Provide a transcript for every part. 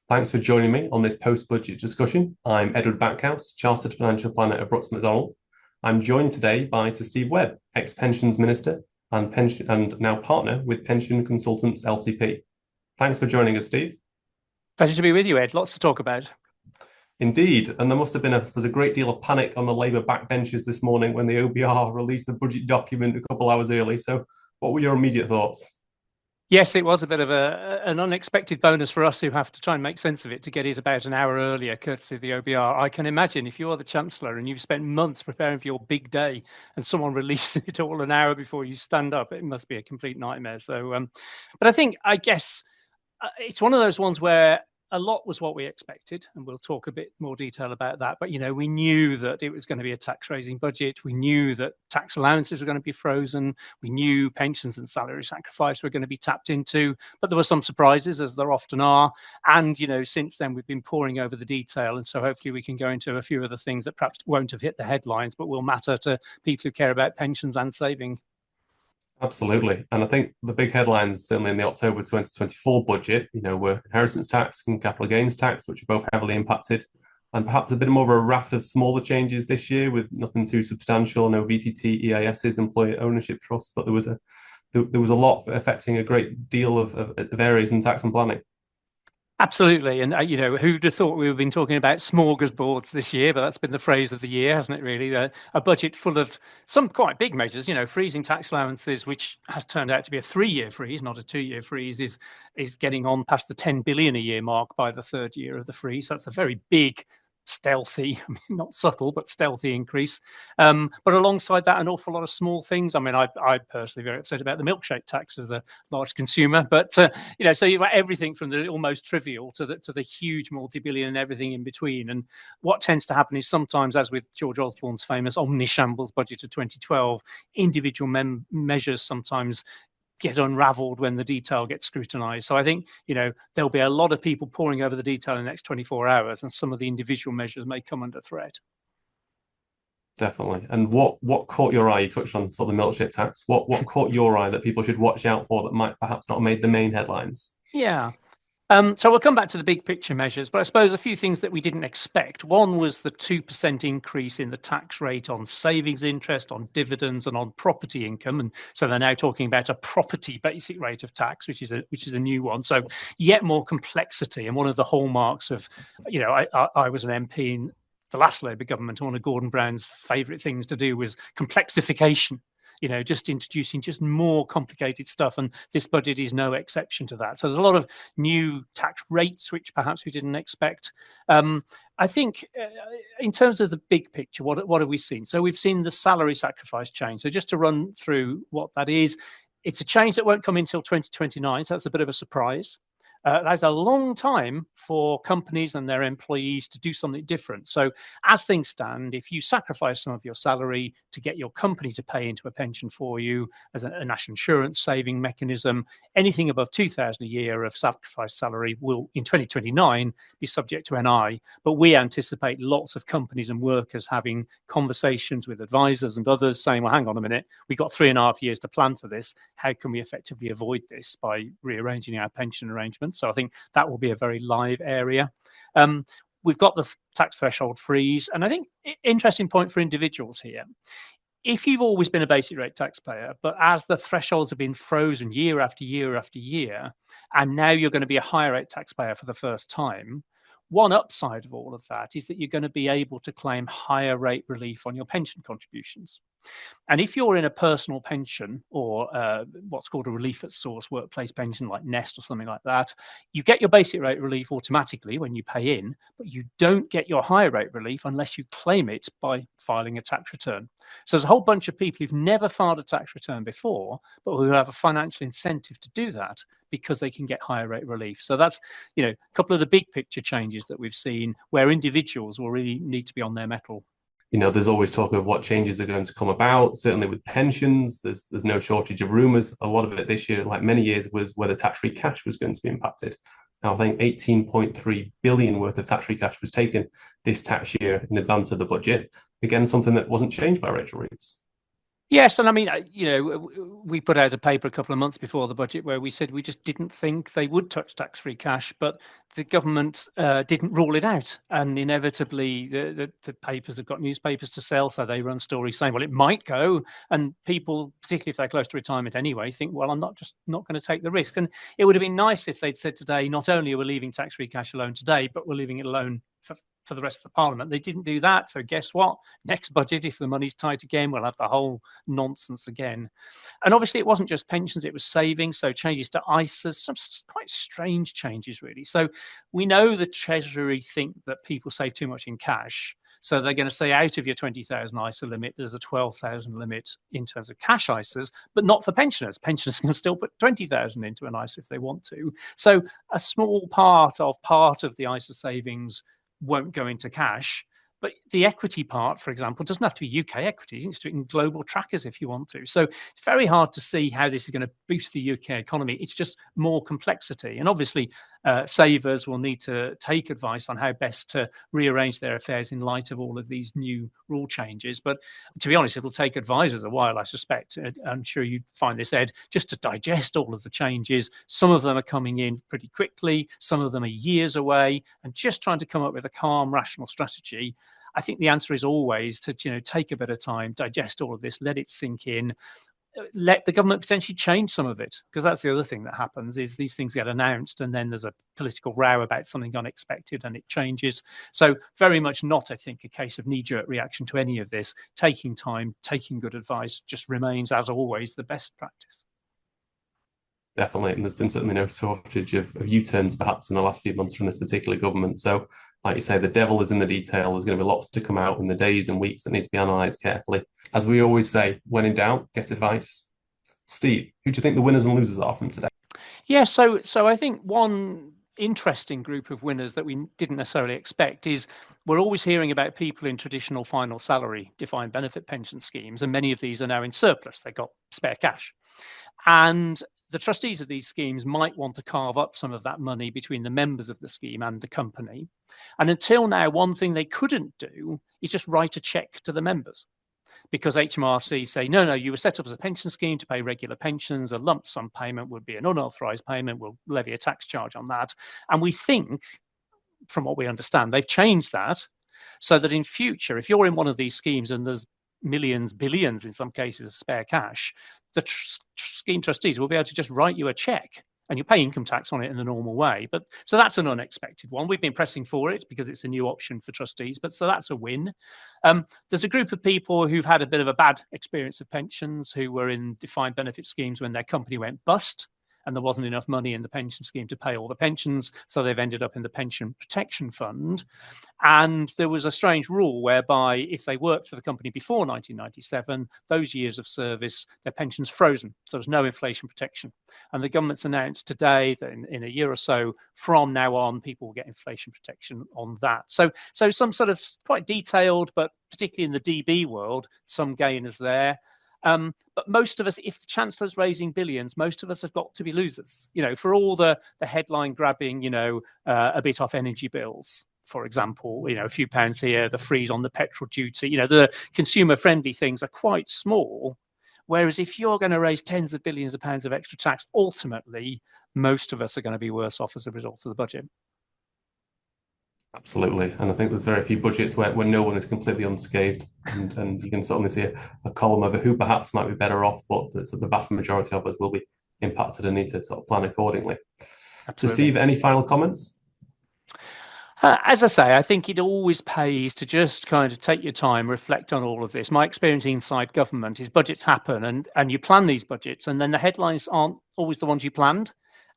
Thanks for joining me on this post-budget discussion. I'm Edward Backhouse, Chartered Financial Planner at Brooks Macdonald. I'm joined today by Sir Steve Webb, ex-Pensions Minister and now partner with Pension Consultants LCP. Thanks for joining us, Steve. Pleasure to be with you, Ed. Lots to talk about. Indeed, and there must have been a great deal of panic on the Labour backbenches this morning when the OBR released the budget document a couple hours early. So what were your immediate thoughts? Yes, it was a bit of an unexpected bonus for us who have to try and make sense of it to get it about an hour earlier, courtesy of the OBR. I can imagine if you're the Chancellor and you've spent months preparing for your big day and someone releases it all an hour before you stand up, it must be a complete nightmare. So, but I guess it's one of those ones where a lot was what we expected, and we'll talk a bit more detail about that. But, we knew that it was going to be a tax-raising budget. We knew that tax allowances were going to be frozen. We knew pensions and salary sacrifice were going to be tapped into. But there were some surprises, as there often are. And, since then, we've been poring over the detail. And so hopefully we can go into a few of the things that perhaps won't have hit the headlines, but will matter to people who care about pensions and saving. Absolutely. And I think the big headlines, certainly in the October 2024 budget, were inheritance tax and capital gains tax, which are both heavily impacted, and perhaps a bit more of a raft of smaller changes this year with nothing too substantial, no VCT, EISs, employee ownership trusts, but there was a lot affecting a great deal of areas in tax and planning. Absolutely. And, who'd have thought we would have been talking about smorgasbords this year, but that's been the phrase of the year, hasn't it, really? A budget full of some quite big measures, freezing tax allowances, which has turned out to be a 3-year freeze, not a 2-year freeze, is getting on past the 10 billion a year mark by the 3rd year of the freeze. So that's a very big, stealthy, not subtle, but stealthy increase. But alongside that, an awful lot of small things. I personally very upset about the milkshake tax as a large consumer, but so you've got everything from the almost trivial to the huge multi-billion and everything in between. And what tends to happen is sometimes, as with George Osborne's famous omnishambles budget of 2012, individual measures sometimes get unraveled when the detail gets scrutinized. So I think, there'll be a lot of people poring over the detail in the next 24 hours, and some of the individual measures may come under threat. Definitely. And what caught your eye? You touched on sort of the milkshake tax. What caught your eye that people should watch out for that might perhaps not have made the main headlines? Yeah. So we'll come back to the big picture measures, but I suppose a few things that we didn't expect. One was the 2% increase in the tax rate on savings interest, on dividends, and on property income. And so they're now talking about a property basic rate of tax, which is a new one. So yet more complexity. And one of the hallmarks of, I was an MP in the last Labour government. One of Gordon Brown's favourite things to do was complexification. Just introducing just more complicated stuff. And this budget is no exception to that. So there's a lot of new tax rates, which perhaps we didn't expect. I think in terms of the big picture, what have we seen? So we've seen the salary sacrifice change. So just to run through what that is, it's a change that won't come until 2029. So that's a bit of a surprise. That's a long time for companies and their employees to do something different. So as things stand, if you sacrifice some of your salary to get your company to pay into a pension for you as a national insurance saving mechanism, anything above 2,000 a year of sacrifice salary will in 2029 be subject to NI. But we anticipate lots of companies and workers having conversations with advisors and others saying, well, hang on a minute, we've got 3.5 years to plan for this. How can we effectively avoid this by rearranging our pension arrangements? So I think that will be a very live area. We've got the tax threshold freeze. And I think interesting point for individuals here. If you've always been a basic rate taxpayer, but as the thresholds have been frozen year after year after year, and now you're going to be a higher rate taxpayer for the first time, one upside of all of that is that you're going to be able to claim higher rate relief on your pension contributions. And if you're in a personal pension or what's called a relief at source workplace pension like Nest or something like that, you get your basic rate relief automatically when you pay in, but you don't get your higher rate relief unless you claim it by filing a tax return. So there's a whole bunch of people who've never filed a tax return before, but who have a financial incentive to do that because they can get higher rate relief. So that's, a couple of the big picture changes that we've seen where individuals will really need to be on their mettle. There's always talk of what changes are going to come about. Certainly with pensions, there's no shortage of rumours. A lot of it this year, like many years, was whether tax-free cash was going to be impacted. Now, I think 18.3 billion worth of tax-free cash was taken this tax year in advance of the budget. Again, something that wasn't changed by Rachel Reeves. Yes, and I mean, we put out a paper a couple of months before the budget where we said we just didn't think they would touch tax-free cash, but the government didn't rule it out, and inevitably the papers have got newspapers to sell, so they run stories saying, well, it might go, and people, particularly if they're close to retirement anyway, think, well, I'm not going to take the risk. And it would have been nice if they'd said today, not only are we leaving tax-free cash alone today, but we're leaving it alone for the rest of the parliament. They didn't do that. So guess what? Next budget, if the money's tight again, we'll have the whole nonsense again. And obviously it wasn't just pensions, it was savings. So changes to ISAs, some quite strange changes really. So we know the Treasury think that people save too much in cash. So they're going to say out of your 20,000 ISA limit, there's a 12,000 limit in terms of cash ISAs, but not for pensioners. Pensioners can still put 20,000 into an ISA if they want to. So a small part of the ISA savings won't go into cash. But the equity part, for example, doesn't have to be UK equities. You can do it in global trackers if you want to. So it's very hard to see how this is going to boost the UK economy. It's just more complexity. And obviously, savers will need to take advice on how best to rearrange their affairs in light of all of these new rule changes. But to be honest, it'll take advisors a while, I suspect. I'm sure you find this, Ed, just to digest all of the changes. Some of them are coming in pretty quickly. Some of them are years away. And just trying to come up with a calm, rational strategy. I think the answer is always to take a bit of time, digest all of this, let it sink in, let the government potentially change some of it, because that's the other thing that happens is these things get announced and then there's a political row about something unexpected and it changes. So very much not, I think, a case of knee-jerk reaction to any of this. Taking time, taking good advice just remains, as always, the best practice. Definitely, and there's been certainly no shortage of U-turns perhaps in the last few months from this particular government. So, like you say, the devil is in the detail. There's going to be lots to come out in the days and weeks that need to be analysed carefully. As we always say, when in doubt, get advice. Steve, who do you think the winners and losers are from today? Yeah, so I think one interesting group of winners that we didn't necessarily expect is we're always hearing about people in traditional final salary defined benefit pension schemes, and many of these are now in surplus. They've got spare cash. And the trustees of these schemes might want to carve up some of that money between the members of the scheme and the company. And until now, one thing they couldn't do is just write a cheque to the members, because HMRC say, no, you were set up as a pension scheme to pay regular pensions. A lump sum payment would be an unauthorised payment. We'll levy a tax charge on that. And we think, from what we understand, they've changed that so that in future, if you're in one of these schemes and there's millions, billions in some cases of spare cash, the scheme trustees will be able to just write you a cheque and you pay income tax on it in the normal way. But so that's an unexpected one. We've been pressing for it because it's a new option for trustees, but so that's a win. There's a group of people who've had a bit of a bad experience of pensions, who were in defined benefit schemes when their company went bust and there wasn't enough money in the pension scheme to pay all the pensions, so they've ended up in the pension protection fund. And there was a strange rule whereby if they worked for the company before 1997, those years of service, their pension's frozen. So there's no inflation protection. And the government's announced today that in a year or so from now on, people will get inflation protection on that. So some sort of quite detailed, but particularly in the DB world, some gainers there. But most of us, if the Chancellor's raising billions, most of us have got to be losers, for all the headline grabbing, a bit off energy bills, for example, a few pounds here, the freeze on the petrol duty, the consumer friendly things are quite small. Whereas if you're going to raise tens of billions of pounds of extra tax, ultimately, most of us are going to be worse off as a result of the budget. Absolutely. And I think there's very few budgets where no one is completely unscathed. And you can certainly see a column of who perhaps might be better off, but the vast majority of us will be impacted and need to sort of plan accordingly. Absolutely. So, Steve, any final comments? As I say, I think it always pays to just kind of take your time, reflect on all of this. My experience inside government is budgets happen and you plan these budgets, and then the headlines aren't always the ones you planned.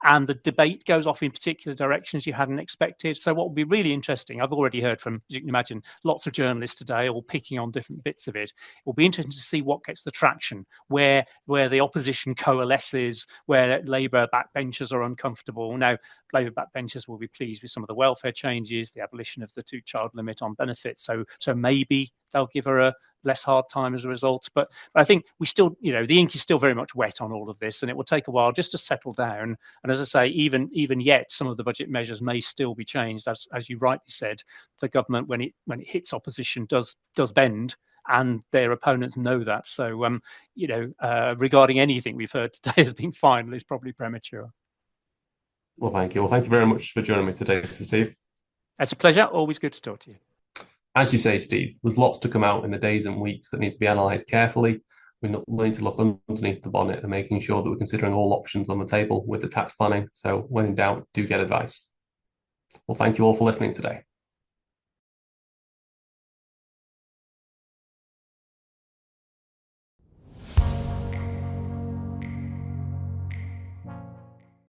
And the debate goes off in particular directions you hadn't expected. So what will be really interesting, I've already heard from, as you can imagine, lots of journalists today all picking on different bits of it. It will be interesting to see what gets the traction, where the opposition coalesces, where Labour backbenchers are uncomfortable. Now, Labour backbenchers will be pleased with some of the welfare changes, the abolition of the 2-child limit on benefits. So maybe they'll give her a less hard time as a result. But I think we still, the ink is still very much wet on all of this, and it will take a while just to settle down. And as I say, even yet, some of the budget measures may still be changed. As you rightly said, the government, when it hits opposition, does bend. and their opponents know that. So, regarding anything we've heard today as being final is probably premature. Well, thank you. Well, thank you very much for joining me today, Steve. It's a pleasure. Always good to talk to you. As you say, Steve, there's lots to come out in the days and weeks that needs to be analysed carefully. We need to look underneath the bonnet and making sure that we're considering all options on the table with the tax planning. So when in doubt, do get advice. Well, thank you all for listening today.